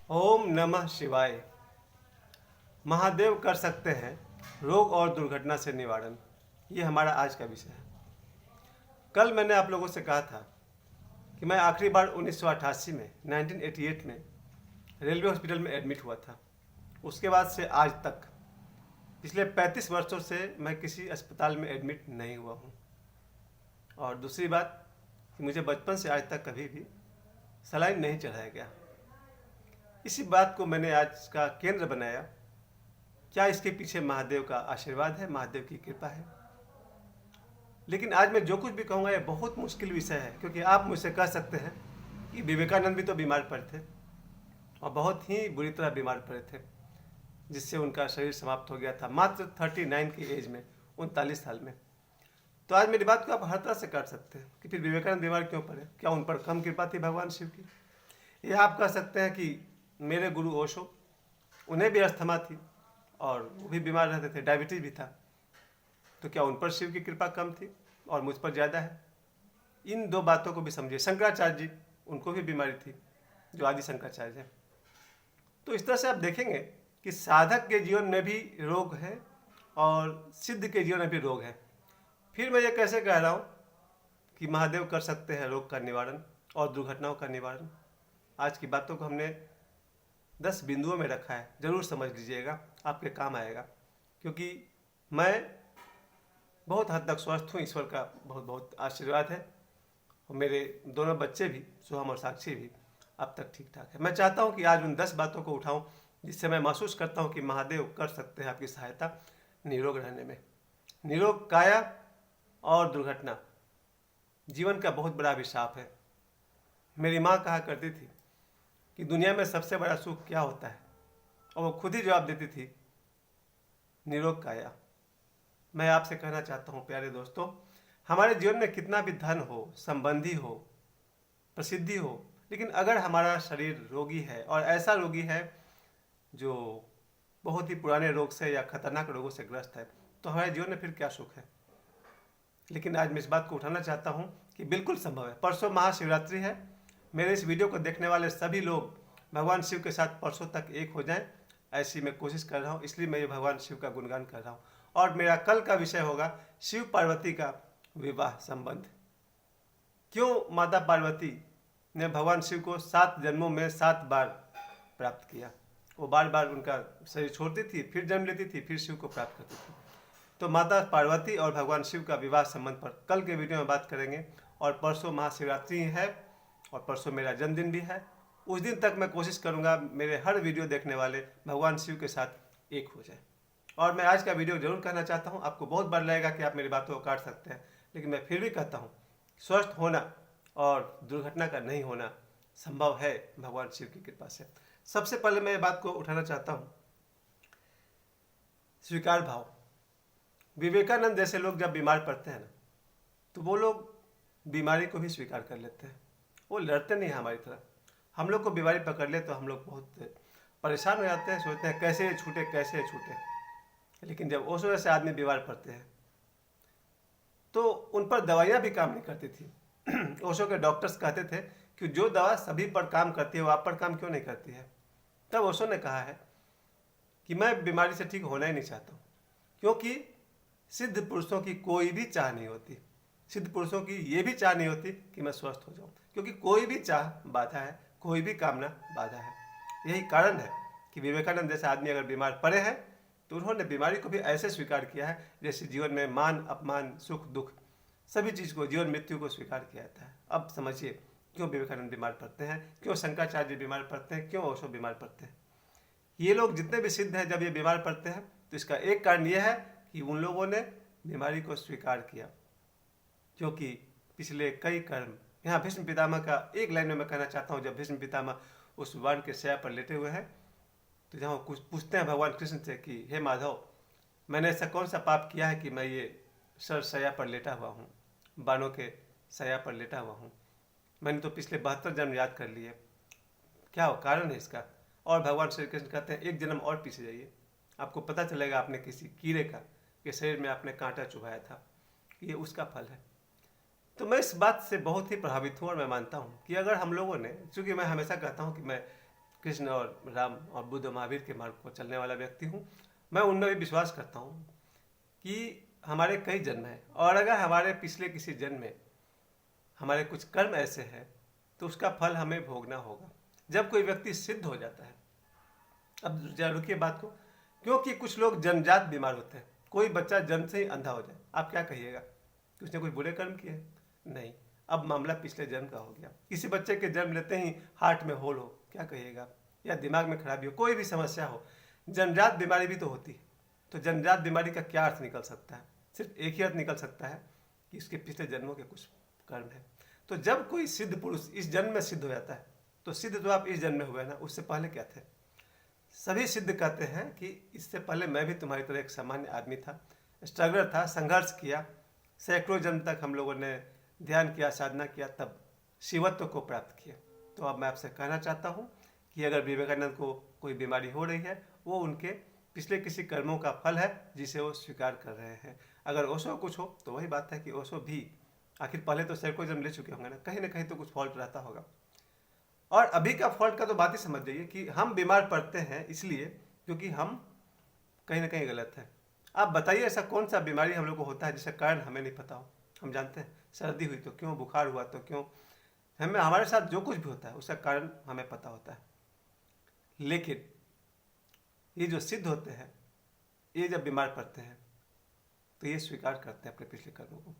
ओम नमः शिवाय। महादेव कर सकते हैं रोग और दुर्घटना से निवारण। ये हमारा आज का विषय है। कल मैंने आप लोगों से कहा था कि मैं आखिरी बार 1988 में 1988 में रेलवे हॉस्पिटल में एडमिट हुआ था। उसके बाद से आज तक पिछले 35 वर्षों से मैं किसी अस्पताल में एडमिट नहीं हुआ हूँ। और दूसरी बात कि मुझे बचपन से आज तक कभी भी सलाइन नहीं चढ़ाया गया। इसी बात को मैंने आज का केंद्र बनाया। क्या इसके पीछे महादेव का आशीर्वाद है, महादेव की कृपा है? लेकिन आज मैं जो कुछ भी कहूँगा ये बहुत मुश्किल विषय है, क्योंकि आप मुझसे कह सकते हैं कि विवेकानंद भी तो बीमार पड़े थे और बहुत ही बुरी तरह बीमार पड़े थे, जिससे उनका शरीर समाप्त हो गया था मात्र 39 की एज में, 39 साल में। तो आज मेरी बात को आप हर तरह से काट सकते हैं कि फिर विवेकानंद बीमार क्यों पड़े, क्या उन पर कम कृपा थी भगवान शिव की? या आप कह सकते हैं कि मेरे गुरु ओशो, उन्हें भी अस्थमा थी और वो भी बीमार रहते थे, डायबिटीज भी था, तो क्या उन पर शिव की कृपा कम थी और मुझ पर ज़्यादा है? इन दो बातों को भी समझिए। शंकराचार्य जी, उनको भी बीमारी थी, जो आदि शंकराचार्य है। तो इस तरह से आप देखेंगे कि साधक के जीवन में भी रोग है और सिद्ध के जीवन में भी रोग है। फिर मैं ये कैसे कह रहा हूँ कि महादेव कर सकते हैं रोग का निवारण और दुर्घटनाओं का निवारण? आज की बातों को हमने 10 बिंदुओं में रखा है, ज़रूर समझ लीजिएगा, आपके काम आएगा। क्योंकि मैं बहुत हद तक स्वस्थ हूँ, ईश्वर का बहुत बहुत आशीर्वाद है, और मेरे दोनों बच्चे भी, सोहम और साक्षी भी, अब तक ठीक ठाक है। मैं चाहता हूँ कि आज उन 10 बातों को उठाऊँ जिससे मैं महसूस करता हूँ कि महादेव कर सकते हैं आपकी सहायता निरोग रहने में। निरोग काया और दुर्घटना जीवन का बहुत बड़ा अभिशाप है। मेरी माँ कहा करती थी कि दुनिया में सबसे बड़ा सुख क्या होता है, और वो खुद ही जवाब देती थी, निरोग काया। मैं आपसे कहना चाहता हूँ प्यारे दोस्तों, हमारे जीवन में कितना भी धन हो, संबंधी हो, प्रसिद्धि हो, लेकिन अगर हमारा शरीर रोगी है, और ऐसा रोगी है जो बहुत ही पुराने रोग से या खतरनाक रोगों से ग्रस्त है, तो हमारे जीवन में फिर क्या सुख है? लेकिन आज मैं इस बात को उठाना चाहता हूँ कि बिल्कुल संभव है। परसों महाशिवरात्रि है। मेरे इस वीडियो को देखने वाले सभी लोग भगवान शिव के साथ परसों तक एक हो जाएं, ऐसी मैं कोशिश कर रहा हूँ। इसलिए मैं ये भगवान शिव का गुणगान कर रहा हूँ। और मेरा कल का विषय होगा शिव पार्वती का विवाह संबंध। क्यों माता पार्वती ने भगवान शिव को 7 जन्मों में 7 बार प्राप्त किया? वो बार बार उनका शरीर छोड़ती थी, फिर जन्म लेती थी, फिर शिव को प्राप्त करती थी। तो माता पार्वती और भगवान शिव का विवाह संबंध पर कल के वीडियो में बात करेंगे। और परसों महाशिवरात्रि है और परसों मेरा जन्मदिन भी है। उस दिन तक मैं कोशिश करूंगा मेरे हर वीडियो देखने वाले भगवान शिव के साथ एक हो जाए। और मैं आज का वीडियो जरूर कहना चाहता हूं, आपको बहुत बार लगेगा कि आप मेरी बातों को काट सकते हैं, लेकिन मैं फिर भी कहता हूं, स्वस्थ होना और दुर्घटना का नहीं होना संभव है भगवान शिव की कृपा से। सबसे पहले मैं ये बात को उठाना चाहता हूँ, स्वीकार भाव। विवेकानंद जैसे लोग जब बीमार पड़ते हैं ना, तो वो लोग बीमारी को भी स्वीकार कर लेते हैं। वो लड़ते नहीं हैं हमारी तरह। हम लोग को बीमारी पकड़ ले तो हम लोग बहुत परेशान हो जाते हैं, सोचते हैं कैसे ये छूटे, कैसे ये छूटे। लेकिन जब ओशो जैसे आदमी बीमार पड़ते हैं तो उन पर दवाइयाँ भी काम नहीं करती थी। ओशो के डॉक्टर्स कहते थे कि जो दवा सभी पर काम करती है वो आप पर काम क्यों नहीं करती है? तब ओशो ने कहा है कि मैं बीमारी से ठीक होना ही नहीं चाहता हूँ, क्योंकि सिद्ध पुरुषों की कोई भी चाह नहीं होती, सिद्ध पुरुषों की ये भी चाह नहीं होती कि मैं स्वस्थ हो जाऊं, क्योंकि कोई भी चाह बाधा है, कोई भी कामना बाधा है। यही कारण है कि विवेकानंद जैसे आदमी अगर बीमार पड़े हैं तो उन्होंने बीमारी को भी ऐसे स्वीकार किया है जैसे जीवन में मान अपमान, सुख दुख, सभी चीज़ को, जीवन मृत्यु को स्वीकार किया जाता है। अब समझिए क्यों विवेकानंद बीमार पड़ते हैं, क्यों शंकराचार्य बीमार पड़ते हैं, क्यों ओशो बीमार पड़ते हैं। ये लोग जितने भी सिद्ध हैं, जब ये बीमार पड़ते हैं तो इसका एक कारण यह है कि उन लोगों ने बीमारी को स्वीकार किया। क्योंकि पिछले कई कर्म, यहाँ भीष्म पितामह का एक लाइन में मैं कहना चाहता हूँ, जब भीष्म पितामह उस वन के शैया पर लेटे हुए हैं तो जहाँ कुछ पूछते हैं भगवान कृष्ण से कि हे माधव, मैंने ऐसा कौन सा पाप किया है कि मैं ये सर शैया पर लेटा हुआ हूँ, बाणों के शैया पर लेटा हुआ हूँ? मैंने तो पिछले 72 जन्म याद कर लिए, क्या कारण है इसका? और भगवान श्री कृष्ण कहते हैं एक जन्म और पीछे जाइए, आपको पता चलेगा आपने किसी कीड़े का के शरीर में आपने कांटा चुभाया था, ये उसका फल है। तो मैं इस बात से बहुत ही प्रभावित हूँ और मैं मानता हूँ कि अगर हम लोगों ने, चूँकि मैं हमेशा कहता हूँ कि मैं कृष्ण और राम और बुद्ध महावीर के मार्ग पर चलने वाला व्यक्ति हूँ। मैं उनमें भी विश्वास करता हूँ कि हमारे कई जन्म हैं, और अगर हमारे पिछले किसी जन्म में हमारे कुछ कर्म ऐसे हैं तो उसका फल हमें भोगना होगा। जब कोई व्यक्ति सिद्ध हो जाता है, अब जरा रुकिए बात को, क्योंकि कुछ लोग जन्मजात बीमार होते हैं। कोई बच्चा जन्म से ही अंधा हो जाए, आप क्या कहिएगा कि उसने कोई बुरे कर्म किए? नहीं, अब मामला पिछले जन्म का हो गया। किसी बच्चे के जन्म लेते ही हार्ट में होल हो, क्या कहिएगा? या दिमाग में खराबी हो, कोई भी समस्या हो, जन्मजात बीमारी भी तो होती है। तो जन्मजात बीमारी का क्या अर्थ निकल सकता है? सिर्फ एक ही अर्थ निकल सकता है कि इसके पिछले जन्मों के कुछ कर्म है। तो जब कोई सिद्ध पुरुष इस जन्म में सिद्ध हो जाता है, तो सिद्ध तो आप इस जन्म में हुए ना, उससे पहले क्या थे? सभी सिद्ध कहते हैं कि इससे पहले मैं भी तुम्हारी तरह एक सामान्य आदमी था, स्ट्रगलर था, संघर्ष किया, सैकड़ों जन्म तक हम लोगों ने ध्यान किया, साधना किया, तब शिवत्व को प्राप्त किया। तो अब मैं आपसे कहना चाहता हूँ कि अगर विवेकानंद को कोई बीमारी हो रही है, वो उनके पिछले किसी कर्मों का फल है जिसे वो स्वीकार कर रहे हैं। अगर ओशो कुछ हो तो वही बात है कि ओशो भी आखिर पहले तो सैकड़ों जन्म ले चुके होंगे ना कहीं तो कुछ फॉल्ट रहता होगा। और अभी का फॉल्ट का तो बात ही समझ जाइए कि हम बीमार पड़ते हैं इसलिए क्योंकि हम कहीं ना कहीं गलत हैं। आप बताइए ऐसा कौन सा बीमारी हम लोग को होता है जिसका कारण हमें नहीं पता हो? हम जानते हैं सर्दी हुई तो क्यों, बुखार हुआ तो क्यों, हमें हमारे साथ जो कुछ भी होता है उसका कारण हमें पता होता है। लेकिन ये जो सिद्ध होते हैं, ये जब बीमार पड़ते हैं तो ये स्वीकार करते हैं अपने पिछले कर्मों को।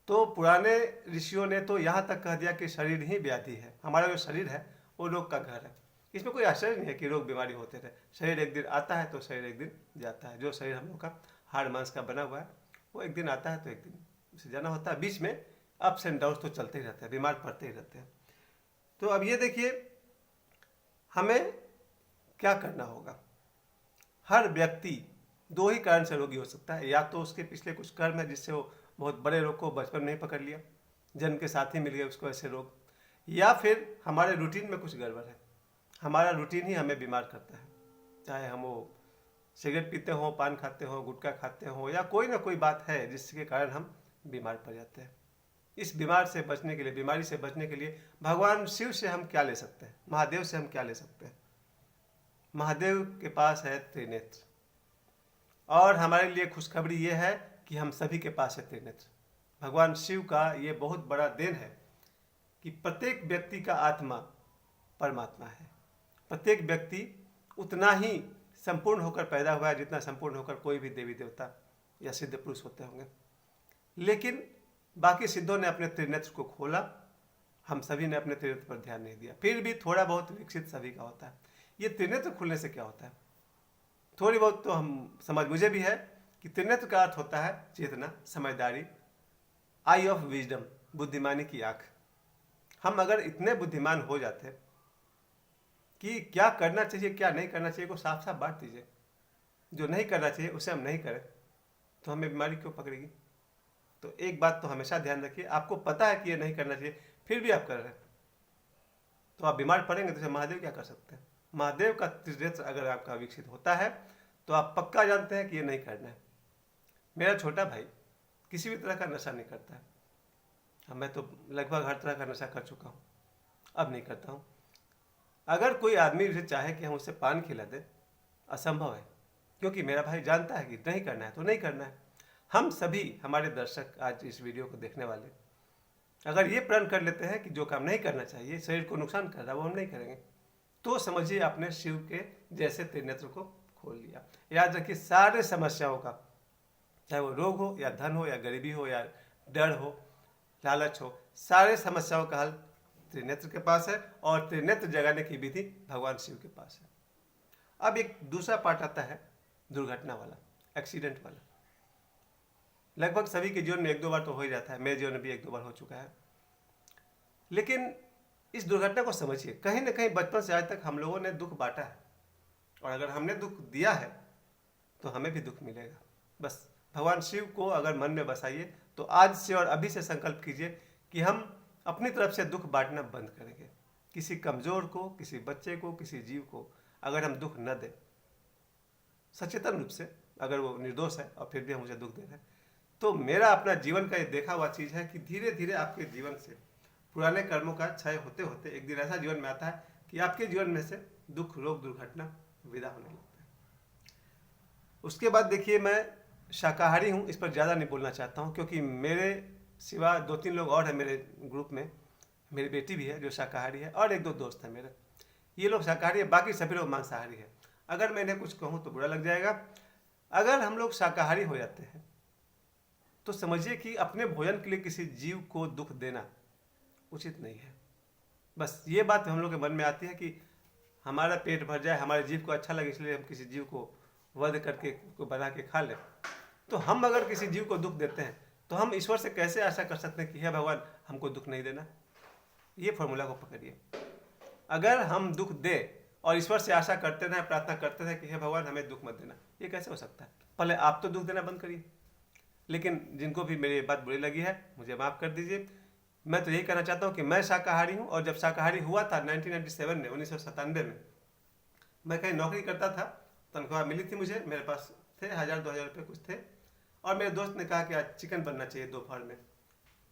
तो पुराने ऋषियों ने तो यहाँ तक कह दिया कि शरीर ही व्याधि है, हमारा जो शरीर है वो रोग का घर है। इसमें कोई आश्चर्य नहीं है कि रोग बीमारी होते रहे। शरीर एक दिन आता है तो शरीर एक दिन जाता है। जो शरीर हम लोग का हाड़ मांस का बना हुआ है वो एक दिन आता है तो एक दिन उसे जाना होता है। बीच में अप्स एंड डाउन्स तो चलते ही रहते हैं, बीमार पड़ते ही रहते हैं। तो अब ये देखिए हमें क्या करना होगा। हर व्यक्ति दो ही कारण से रोगी हो सकता है, या तो उसके पिछले कुछ कर्म है जिससे वो बहुत बड़े रोग को बचपन में ही पकड़ लिया, जन्म के साथ ही मिल गए उसको ऐसे रोग, या फिर हमारे रूटीन में कुछ गड़बड़ है। हमारा रूटीन ही हमें बीमार करता है, चाहे हम वो सिगरेट पीते हो, पान खाते हो, गुटखा खाते हो, या कोई ना कोई बात है जिसके कारण हम बीमार पड़ जाते हैं। इस बीमार से बचने के लिए, बीमारी से बचने के लिए भगवान शिव से हम क्या ले सकते हैं, महादेव से हम क्या ले सकते हैं? महादेव के पास है त्रिनेत्र, और हमारे लिए खुशखबरी ये है कि हम सभी के पास है त्रिनेत्र। भगवान शिव का ये बहुत बड़ा देन है कि प्रत्येक व्यक्ति का आत्मा परमात्मा है। प्रत्येक व्यक्ति उतना ही संपूर्ण होकर पैदा हुआ है जितना संपूर्ण होकर कोई भी देवी देवता या सिद्ध पुरुष होते होंगे। लेकिन बाकी सिद्धों ने अपने त्रिनेत्र को खोला, हम सभी ने अपने त्रिनेत्र पर ध्यान नहीं दिया। फिर भी थोड़ा बहुत विकसित सभी का होता है। ये त्रिनेत्र खुलने से क्या होता है? थोड़ी बहुत तो हम समझ मुझे भी है कि त्रिनेत्र का अर्थ होता है चेतना, समझदारी, आई ऑफ विजडम, बुद्धिमानी की आंख। हम अगर इतने बुद्धिमान हो जाते कि क्या करना चाहिए क्या नहीं करना चाहिए को साफ साफ बांट दीजिए, जो नहीं करना चाहिए उसे हम नहीं करें, तो हमें बीमारी क्यों पकड़ेगी? तो एक बात तो हमेशा ध्यान रखिए, आपको पता है कि ये नहीं करना चाहिए फिर भी आप कर रहे हैं तो आप बीमार पड़ेंगे। तो महादेव क्या कर सकते हैं? महादेव का त्रिनेत्र अगर आपका विकसित होता है तो आप पक्का जानते हैं कि ये नहीं करना है। मेरा छोटा भाई किसी भी तरह का नशा नहीं करता है, मैं तो लगभग हर तरह का नशा कर चुका हूँ, अब नहीं करता हूँ। अगर कोई आदमी उसे चाहे कि हम उसे पान खिला दें, असंभव है, क्योंकि मेरा भाई जानता है कि नहीं करना है तो नहीं करना है। हम सभी, हमारे दर्शक, आज इस वीडियो को देखने वाले, अगर ये प्रण कर लेते हैं कि जो काम नहीं करना चाहिए, शरीर को नुकसान कर रहा है, वो हम नहीं करेंगे, तो समझिए आपने शिव के जैसे त्रिनेत्र को खोल लिया। याद रखिए सारे समस्याओं का, चाहे वो रोग हो या धन हो या गरीबी हो या डर हो, लालच हो, सारे समस्याओं का हल त्रिनेत्र के पास है, और त्रिनेत्र जगाने की विधि भगवान शिव के पास है। अब एक दूसरा पार्ट आता है दुर्घटना वाला, एक्सीडेंट वाला। लगभग सभी के जीवन में एक दो बार तो हो ही जाता है, मेरे जीवन में भी एक दो बार हो चुका है। लेकिन इस दुर्घटना को समझिए, कहीं ना कहीं बचपन से आज तक हम लोगों ने दुख बांटा है, और अगर हमने दुख दिया है तो हमें भी दुख मिलेगा। बस भगवान शिव को अगर मन में बसाइए तो आज से और अभी से संकल्प कीजिए कि हम अपनी तरफ से दुख बांटना बंद करेंगे। किसी कमजोर को, किसी बच्चे को, किसी जीव को अगर हम दुख न दें, सचेतन रूप से, अगर वो निर्दोष है और फिर भी हम उसे दुख दे रहे हैं, तो मेरा अपना जीवन का ये देखा हुआ चीज़ है कि धीरे धीरे आपके जीवन से पुराने कर्मों का क्षय होते होते एक दिन ऐसा जीवन में आता है कि आपके जीवन में से दुख रोग दुर्घटना विदा होने लगते हैं। उसके बाद देखिए, मैं शाकाहारी हूँ, इस पर ज़्यादा नहीं बोलना चाहता हूँ, क्योंकि मेरे सिवा 2-3 लोग और हैं मेरे ग्रुप में। मेरी बेटी भी है जो शाकाहारी है, और 1-2 दोस्त हैं मेरे, ये लोग शाकाहारी है, बाकी सभी लोग मांसाहारी है। अगर मैं इन्हें कुछ कहूँ तो बुरा लग जाएगा। अगर हम लोग शाकाहारी हो जाते हैं तो समझिए कि अपने भोजन के लिए किसी जीव को दुख देना उचित नहीं है। बस ये बात हम लोग के मन में आती है कि हमारा पेट भर जाए, हमारे जीव को अच्छा लगे, इसलिए हम किसी जीव को वध करके को बना के खा लें। तो हम अगर किसी जीव को दुख देते हैं तो हम ईश्वर से कैसे आशा कर सकते हैं कि हे भगवान हमको दुख नहीं देना। ये फॉर्मूला को पकड़िए। अगर हम दुख दे और ईश्वर से आशा करते रहें, प्रार्थना करते रहें कि हे भगवान हमें दुख मत देना, ये कैसे हो सकता है? पहले आप तो दुख देना बंद करिए। लेकिन जिनको भी मेरी बात बुरी लगी है मुझे माफ़ कर दीजिए। मैं तो यही कहना चाहता हूँ कि मैं शाकाहारी हूँ, और जब शाकाहारी हुआ था 1997 में, 1997 में मैं कहीं नौकरी करता था, तनख्वाह मिली थी मुझे, मेरे पास थे 1000-2000 रुपये कुछ थे, और मेरे दोस्त ने कहा कि आज चिकन बनना चाहिए दोपहर में।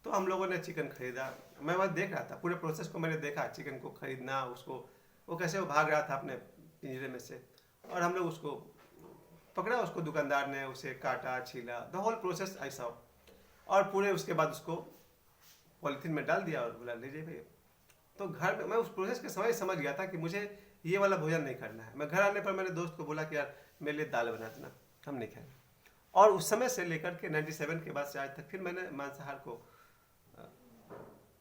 तो हम लोगों ने चिकन खरीदा। मैं वहाँ देख रहा था, पूरे प्रोसेस को मैंने देखा, चिकन को खरीदना, उसको वो कैसे वो भाग रहा था अपने पिंजरे में से, और हम लोग उसको पकड़ा, उसको दुकानदार ने उसे काटा, छीला, द होल प्रोसेस ऐसा हो, और पूरे उसके बाद उसको पॉलीथीन में डाल दिया और बोला लीजिए भैया। तो घर में मैं उस प्रोसेस के समय समझ गया था कि मुझे ये वाला भोजन नहीं करना है। मैं घर आने पर मेरे दोस्त को बोला कि यार मेरे लिए दाल बना देना, हम नहीं खाएंगे। और उस समय से लेकर के 97 के बाद से आज तक फिर मैंने मांसाहार को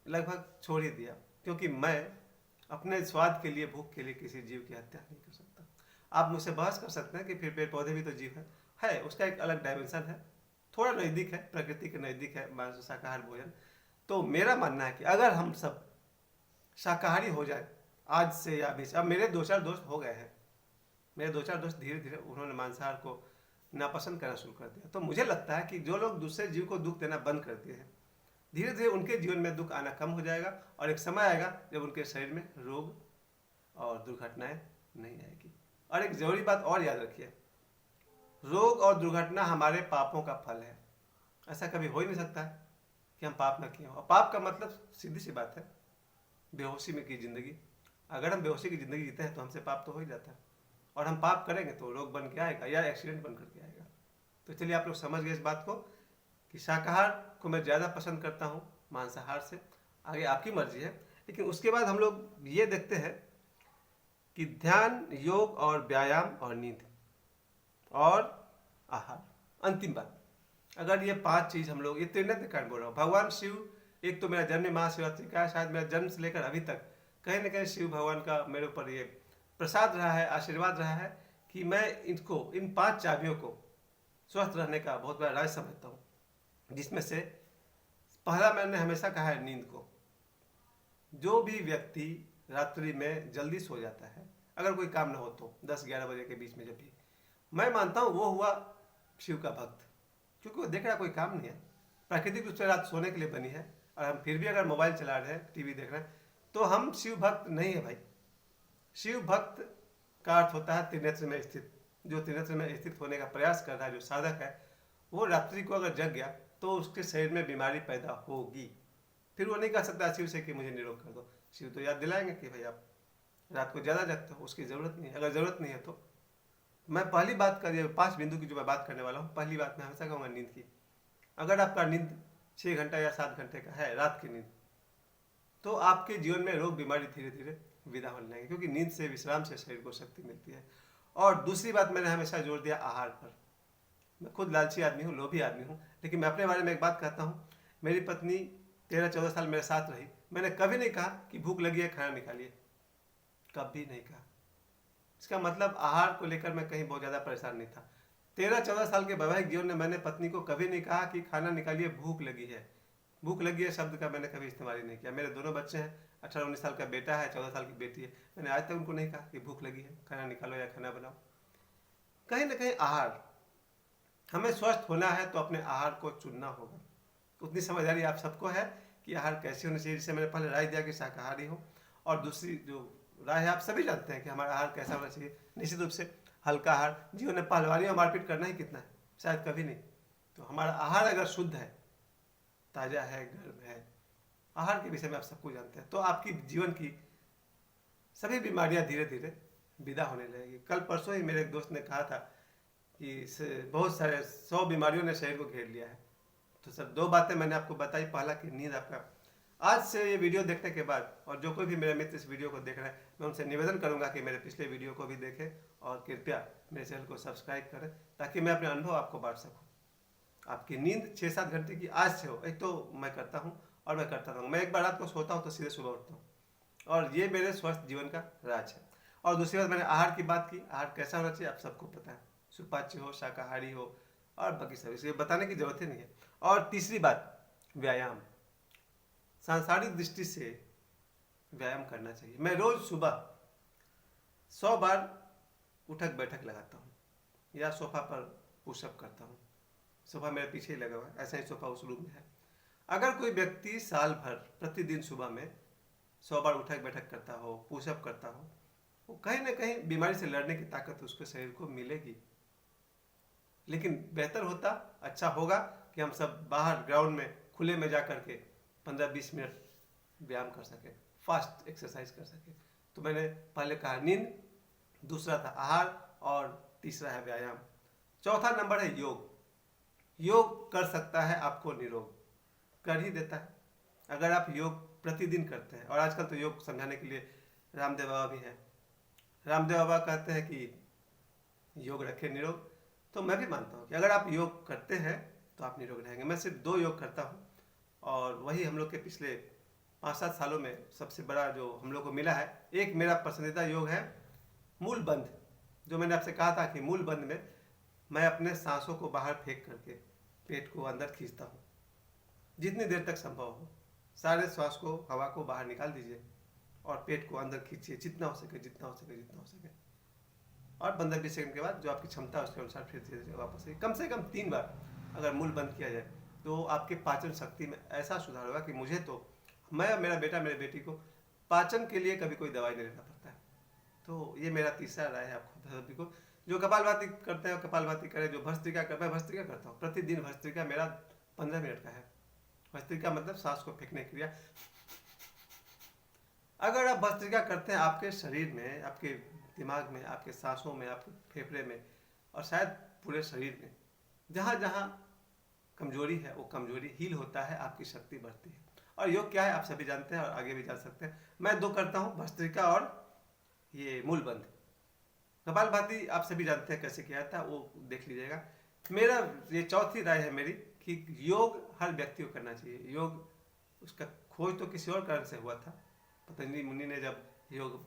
लगभग छोड़ ही दिया, क्योंकि मैं अपने स्वाद के लिए, भूख के लिए किसी जीव की हत्या नहीं कर सकता। आप मुझसे बहस कर सकते हैं कि फिर पेड़ पौधे भी तो जीव है, उसका एक अलग डायमेंशन है, थोड़ा नज़दीक है, प्रकृति के नज़दीक है मांस शाकाहार भोजन। तो मेरा मानना है कि अगर हम सब शाकाहारी हो जाए आज से या बीच, अब मेरे 2-4 दोस्त हो गए हैं, मेरे 2-4 दोस्त धीरे धीरे उन्होंने मांसाहार को नापसंद करना शुरू कर दिया। तो मुझे लगता है कि जो लोग दूसरे जीव को दुख देना बंद कर दिए हैं, धीरे धीरे उनके जीवन में दुख आना कम हो जाएगा, और एक समय आएगा जब उनके शरीर में रोग और दुर्घटनाएं नहीं आएगी। और एक जरूरी बात और याद रखिए, रोग और दुर्घटना हमारे पापों का फल है। ऐसा कभी हो ही नहीं सकता है कि हम पाप ना किए हों। पाप का मतलब सीधी सी बात है, बेहोशी में की जिंदगी। अगर हम बेहोशी की जिंदगी जीते हैं तो हमसे पाप तो हो ही जाता है, और हम पाप करेंगे तो रोग बन के आएगा या एक्सीडेंट बन करके आएगा। तो चलिए आप लोग समझ गए इस बात को कि शाकाहार को मैं ज़्यादा पसंद करता हूँ मांसाहार से। आगे आपकी मर्जी है। लेकिन उसके बाद हम लोग ये देखते हैं कि ध्यान, योग और व्यायाम और नींद और आहार, अंतिम बात, अगर ये 5 चीज़ हम लोग, ये त्रिनेत्र कारण बोल रहा हूँ। भगवान शिव, एक तो मेरा जन्म महाशिवरात्रि का है, शायद मेरा जन्म से लेकर अभी तक कहीं ना कहीं शिव भगवान का मेरे ऊपर ये प्रसाद रहा है, आशीर्वाद रहा है कि मैं इनको, इन 5 चाबियों को स्वस्थ रहने का बहुत बड़ा राज समझता हूँ। जिसमें से पहला मैंने हमेशा कहा है नींद को। जो भी व्यक्ति रात्रि में जल्दी सो जाता है, अगर कोई काम ना हो तो 10-11 बजे के बीच में, जब भी, मैं मानता हूँ वो हुआ शिव का भक्त, क्योंकि वो देख रहा कोई काम नहीं है, प्राकृतिक रूप से रात सोने के लिए बनी है, और हम फिर भी अगर मोबाइल चला रहे हैं, टीवी देख रहे हैं, तो हम शिव भक्त नहीं है भाई। शिव भक्त का अर्थ होता है त्रिनेत्र में स्थित। जो त्रिनेत्र में स्थित होने का प्रयास कर रहा है, जो साधक है, वो रात्रि को अगर जग गया तो उसके शरीर में बीमारी पैदा होगी। फिर वो नहीं कह सकता शिव से कि मुझे निरोग कर दो। शिव तो याद दिलाएंगे कि भाई आप रात को ज़्यादा जगते हो, उसकी ज़रूरत नहीं है। अगर ज़रूरत नहीं है तो मैं पहली बात कर 5 बिंदु की जो मैं बात करने वाला हूँ, पहली बात मैं हमेशा कहूँगा नींद की। अगर आपका नींद 6 घंटा या 7 घंटे का है, रात की नींद, तो आपके जीवन में रोग बीमारी धीरे धीरे विदा होने लगेगी, क्योंकि नींद से, विश्राम से शरीर को शक्ति मिलती है। और दूसरी बात मैंने हमेशा जोर दिया आहार पर। मैं खुद लालची आदमी हूँ, लोभी आदमी हूँ, लेकिन मैं अपने बारे में एक बात कहता हूँ। मेरी पत्नी 13-14 साल मेरे साथ रही, मैंने कभी नहीं कहा कि भूख लगी है खाना निकालिए, कभी नहीं कहा। इसका मतलब आहार को लेकर मैं कहीं बहुत ज़्यादा परेशान नहीं था। 13-14 साल के वैवाहिक जीवन में मैंने पत्नी को कभी नहीं कहा कि खाना निकालिए, भूख लगी है। भूख लगी है शब्द का मैंने कभी इस्तेमाल ही नहीं किया। मेरे दोनों बच्चे हैं, 18-19 साल का बेटा है, 14 साल की बेटी है। मैंने आज तक उनको नहीं कहा कि भूख लगी है, खाना निकालो या खाना बनाओ। कहीं ना कहीं आहार, हमें स्वस्थ होना है तो अपने आहार को चुनना होगा। उतनी समझदारी आप सबको है कि आहार कैसे होना चाहिए। जिससे मैंने पहले राय दिया कि शाकाहारी हो, और दूसरी जो राय है आप सभी जानते हैं कि हमारा आहार कैसा होना चाहिए। निश्चित रूप से हल्का आहार। जीवन में पहलवानी और मारपीट करना ही कितना है, शायद कभी नहीं। तो हमारा आहार अगर शुद्ध है, ताज़ा है, गर्म है, आहार के विषय में आप सबको जानते हैं, तो आपकी जीवन की सभी बीमारियां धीरे धीरे विदा होने लगेगी। कल परसों ही मेरे एक दोस्त ने कहा था कि बहुत सारे 100 बीमारियों ने शरीर को घेर लिया है। तो सर 2 बातें मैंने आपको बताई। पहला कि नींद आपका, आज से ये वीडियो देखने के बाद, और जो कोई भी मेरा मित्र इस वीडियो को देख रहा है, मैं उनसे निवेदन करूंगा कि मेरे पिछले वीडियो को भी देखें और कृपया मेरे चैनल को सब्सक्राइब करें, ताकि मैं अपने अनुभव आपको बांट सकूं। आपकी नींद 6-7 घंटे की आज से हो। एक तो मैं करता हूँ और मैं करता रहूँगा। मैं एक बार रात को सोता हूँ तो सीधे सुबह उठता हूँ, और ये मेरे स्वस्थ जीवन का राज है। और दूसरी बात, मैंने आहार की बात की। आहार कैसा होना चाहिए आप सबको पता है, सुपाच्य हो, शाकाहारी हो, और बाकी सब, इसलिए बताने की जरूरत ही नहीं है। और तीसरी बात, व्यायाम। सांसारिक दृष्टि से व्यायाम करना चाहिए। मैं रोज सुबह 100 बार उठक बैठक लगाता हूँ, या सोफा पर पुशअप करता हूँ। सोफा मेरे पीछे ही लगा हुआ है, ऐसा ही सोफा उस रूम में है। अगर कोई व्यक्ति साल भर प्रतिदिन सुबह में 100 बार उठक बैठक करता हो, पुशअप करता हो, वो कहीं ना कहीं बीमारी से लड़ने की ताकत उसके शरीर को मिलेगी। लेकिन बेहतर होता, अच्छा होगा कि हम सब बाहर ग्राउंड में खुले में जा करके 15-20 मिनट व्यायाम कर सके, फास्ट एक्सरसाइज कर सके। तो मैंने पहले कहा नींद, दूसरा था आहार, और तीसरा है व्यायाम। चौथा नंबर है योग। योग कर सकता है आपको निरोग, कर ही देता है अगर आप योग प्रतिदिन करते हैं। और आजकल तो योग समझाने के लिए रामदेव बाबा भी हैं। रामदेव बाबा कहते हैं कि योग रखे निरोग। तो मैं भी मानता हूँ कि अगर आप योग करते हैं तो आप निरोग रहेंगे। मैं सिर्फ 2 योग करता हूँ, और वही हम लोग के पिछले 5-7 सालों में सबसे बड़ा जो हम लोग को मिला है। एक मेरा पसंदीदा योग है मूल बंध, जो मैंने आपसे कहा था कि मूल बंध में मैं अपने सांसों को बाहर फेंक करके पेट को अंदर खींचता हूँ, जितनी देर तक संभव हो। सारे श्वास को, हवा को बाहर निकाल दीजिए और पेट को अंदर खींचिए, जितना हो सके, जितना हो सके, जितना हो सके। और 15-20 सेकंड के बाद जो आपकी क्षमता है उसके अनुसार फिर धीरे धीरे वापस आइए। कम से कम 3 बार अगर मूल बंद किया जाए तो आपके पाचन शक्ति में ऐसा सुधार होगा कि मुझे तो, मैं और मेरा बेटा, मेरे बेटी को पाचन के लिए कभी कोई दवाई नहीं लेना पड़ता है। तो ये मेरा तीसरा राय है आपको सभी को। जो कपालभाति करते हैं कपालभाति करें, जो भस्त्रिका करते हैं भस्त्रिका करता हूँ। प्रतिदिन भस्त्रिका मेरा 15 मिनट का है। भस्त्रिका मतलब सांस को फेंकने की क्रिया। अगर आप भस्त्रिका करते हैं, आपके शरीर में, आपके दिमाग में, आपके सांसों में, आपके फेफड़े में, और शायद पूरे शरीर में जहाँ जहाँ कमजोरी है वो कमजोरी हील होता है, आपकी शक्ति बढ़ती है। और योग क्या है आप सभी जानते हैं और आगे भी जान सकते हैं। मैं 2 करता हूँ, भस्त्रिका और ये मूल बंध। कपालभाति आप सभी जानते हैं कैसे किया था, वो देख लीजिएगा। मेरा ये चौथी राय है मेरी कि योग हर व्यक्ति को करना चाहिए। योग, उसका खोज तो किसी और कारण से हुआ था। पतंजलि मुनि ने जब योग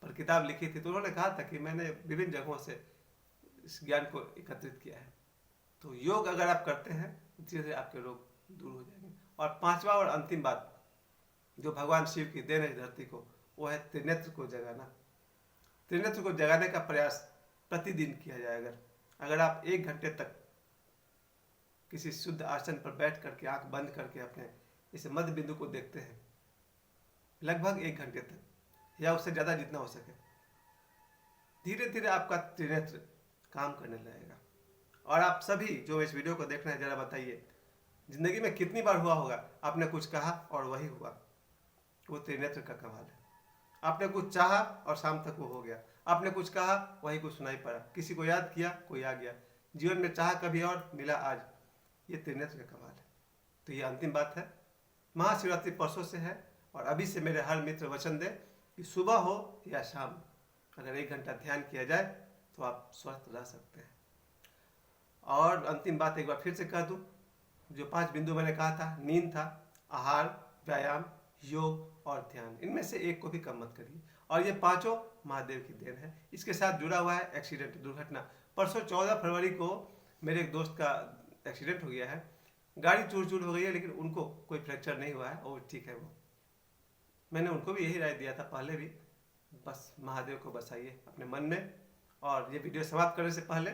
पर किताब लिखी थी तो उन्होंने कहा था कि मैंने विभिन्न जगहों से इस ज्ञान को एकत्रित किया है। तो योग अगर आप करते हैं धीरे धीरे आपके रोग दूर हो जाएंगे। और 5वां और अंतिम बात जो भगवान शिव की देन है धरती को, वो है त्रिनेत्र को जगाना। त्रिनेत्र को जगाने का प्रयास प्रतिदिन किया जाए। अगर आप 1 घंटे तक किसी शुद्ध आसन पर बैठ करके आंख बंद करके अपने इस मध्य बिंदु को देखते हैं लगभग 1 घंटे तक, या उससे ज़्यादा जितना हो सके, धीरे धीरे आपका त्रिनेत्र काम करने लगेगा। और आप सभी जो इस वीडियो को देख रहे हैं, जरा बताइए जिंदगी में कितनी बार हुआ होगा आपने कुछ कहा और वही हुआ। वो त्रिनेत्र का कमाल है। आपने कुछ चाहा और शाम तक वो हो गया। आपने कुछ कहा, वही कुछ सुनाई पड़ा। किसी को याद किया, कोई आ गया। जीवन में चाहा कभी और, मिला आज। ये त्रिनेत्र का कमाल है। तो ये अंतिम बात है। महाशिवरात्रि परसों से है, और अभी से मेरे हर मित्र वचन दे कि सुबह हो या शाम, अगर 1 घंटा ध्यान किया जाए तो आप स्वस्थ रह सकते हैं। और अंतिम बात एक बार फिर से कह दूं, जो 5 बिंदु मैंने कहा था, नींद था, आहार, व्यायाम, योग और ध्यान, इनमें से एक को भी कम मत करिए। और ये 5 महादेव की देन है। इसके साथ जुड़ा हुआ है एक्सीडेंट, दुर्घटना। परसों 14 फरवरी को मेरे एक दोस्त का एक्सीडेंट हो गया है। गाड़ी चूर चूर हो गई है, लेकिन उनको कोई फ्रैक्चर नहीं हुआ है और ठीक है वो। मैंने उनको भी यही राय दिया था पहले भी, बस महादेव को बसाइए अपने मन में। और ये वीडियो समाप्त करने से पहले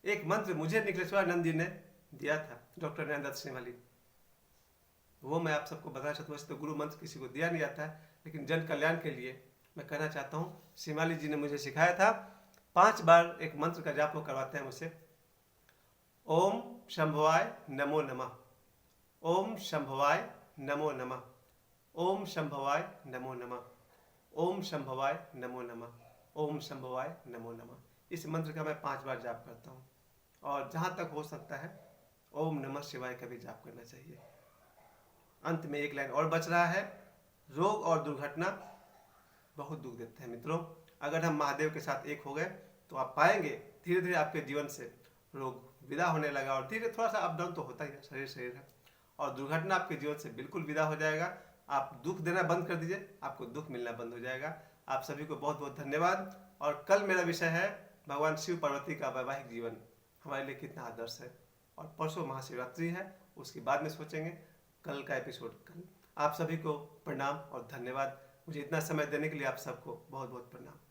एक मंत्र मुझे निखिलेश्वरानंद जी ने दिया था, डॉक्टर नरेंद्र श्रीमाली, वो मैं आप सबको बताना चाहता हूँ। वैसे तो गुरु मंत्र किसी को दिया नहीं जाता है, लेकिन जन कल्याण के लिए मैं कहना चाहता हूँ। श्रीमाली जी ने मुझे सिखाया था। 5 बार एक मंत्र का जाप वो करवाते हैं मुझसे। ओम शंभवाय नमो नमः, ओम शंभवाय नमो नमः, ओम शंभवाय नमो नमः, ओम शंभवाय नमो नमः, ओम शंभवाय नमो नमः। इस मंत्र का मैं 5 बार जाप करता हूँ और जहाँ तक हो सकता है ओम नमः शिवाय का भी जाप करना चाहिए। अंत में एक लाइन और बच रहा है, रोग और दुर्घटना बहुत दुख देते हैं मित्रों। अगर हम महादेव के साथ एक हो गए तो आप पाएंगे धीरे धीरे आपके जीवन से रोग विदा होने लगा और धीरे थोड़ा सा अप डाउन तो होता ही है, शरीर है, और दुर्घटना आपके जीवन से बिल्कुल विदा हो जाएगा। आप दुख देना बंद कर दीजिए, आपको दुख मिलना बंद हो जाएगा। आप सभी को बहुत बहुत धन्यवाद। और कल मेरा विषय है भगवान शिव पार्वती का वैवाहिक जीवन हमारे लिए कितना आदर्श है, और परसों महाशिवरात्रि है, उसके बाद में सोचेंगे। कल का एपिसोड कल। आप सभी को प्रणाम और धन्यवाद। मुझे इतना समय देने के लिए आप सबको बहुत बहुत प्रणाम।